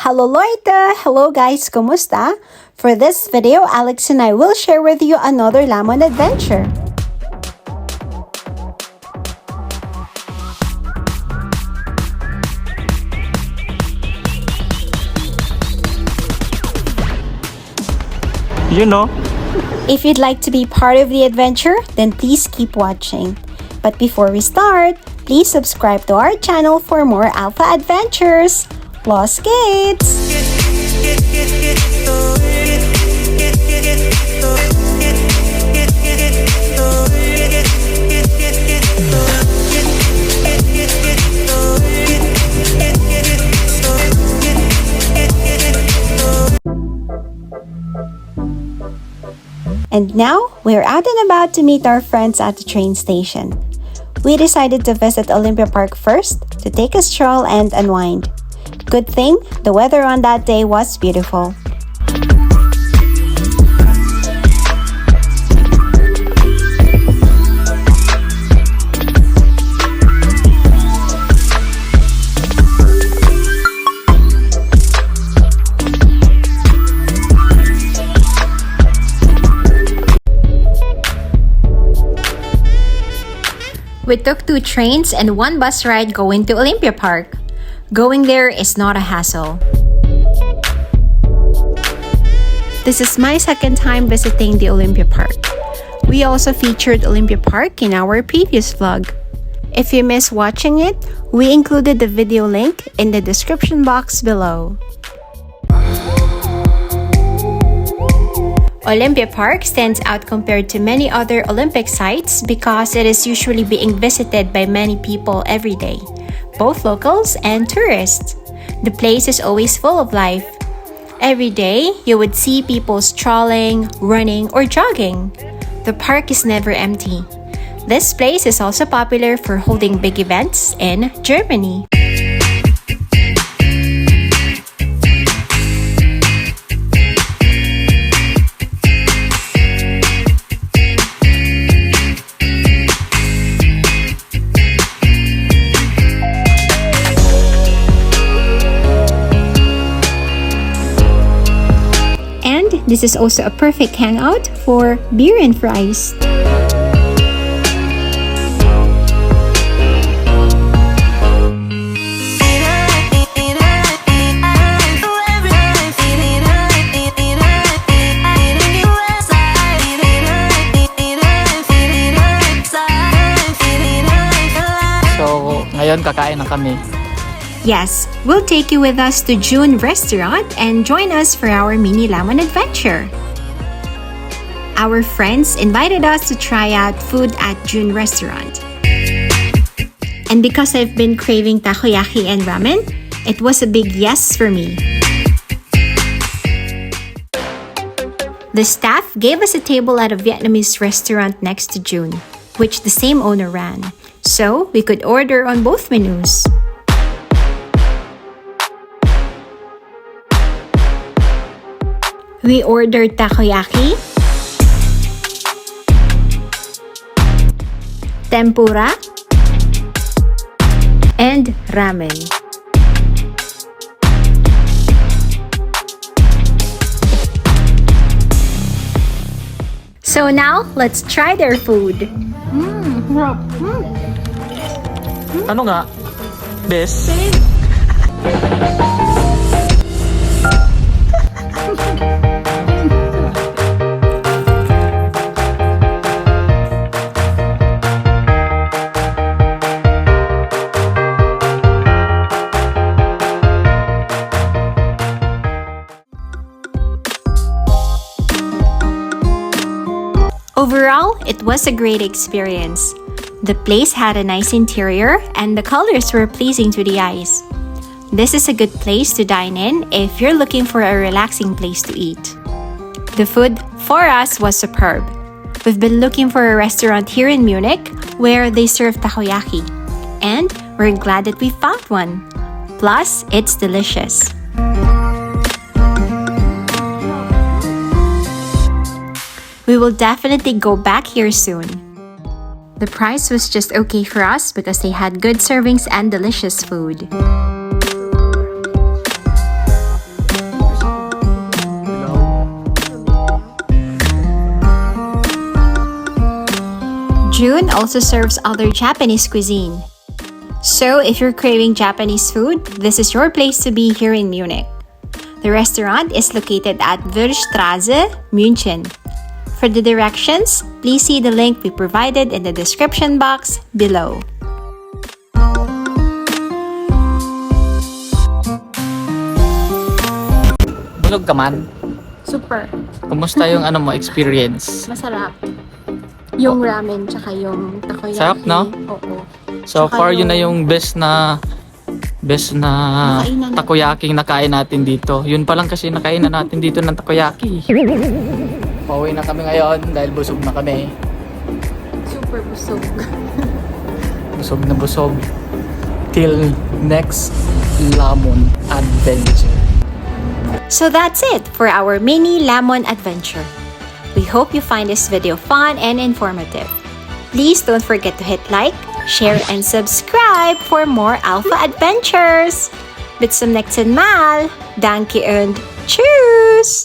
Hello Leute! Hello guys! Kumusta? For this video, Alex and I will share with you another LAMON adventure. You know. If you'd like to be part of the adventure, then please keep watching. But before we start, please subscribe to our channel for more alpha adventures. Los Gates! And now, we're out and about to meet our friends at the train station. We decided to visit Olympia Park first to take a stroll and unwind. Good thing, the weather on that day was beautiful. We took 2 trains and 1 bus ride going to Olympia Park. Going there is not a hassle. This is my second time visiting the Olympia Park. We also featured Olympia Park in our previous vlog. If you missed watching it, we included the video link in the description box below. Olympia Park stands out compared to many other Olympic sites because it is usually being visited by many people every day, both locals and tourists. The place is always full of life. Every day, you would see people strolling, running, or jogging. The park is never empty. This place is also popular for holding big events in Germany. This is also a perfect hangout for beer and fries. So, ngayon kakain na kami. Yes, we'll take you with us to June Restaurant and join us for our mini LAMON adventure. Our friends invited us to try out food at June Restaurant. And because I've been craving takoyaki and ramen, it was a big yes for me. The staff gave us a table at a Vietnamese restaurant next to June, which the same owner ran, so we could order on both menus. We ordered takoyaki, tempura, and ramen. So now, let's try their food. Ano nga? Best? Overall, it was a great experience. The place had a nice interior and the colors were pleasing to the eyes. This is a good place to dine in if you're looking for a relaxing place to eat. The food for us was superb. We've been looking for a restaurant here in Munich where they serve takoyaki, and we're glad that we found one. Plus, it's delicious. We will definitely go back here soon. The price was just okay for us because they had good servings and delicious food. June also serves other Japanese cuisine. So if you're craving Japanese food, this is your place to be here in Munich. The restaurant is located at Wurststraße, München. For the directions, please see the link we provided in the description box below. Bulog ka man. Super. Kumusta yung ano mo experience? Masarap. Yung ramen tsaka yung takoyaki. Sarap, no? Oo. So Tsaka far yun na yung- yung best na Nakainan. takoyaki nakain natin dito. Yun pa lang kasi nakainan natin dito ng takoyaki. Pauwi na kami ngayon dahil busog na kami. Super busog. Busog na busog. Till next LAMON adventure. So that's it for our mini LAMON adventure. We hope you find this video fun and informative. Please don't forget to hit like, share, and subscribe for more Alpha adventures. Bis zum nächsten Mal. Danke und tschüss!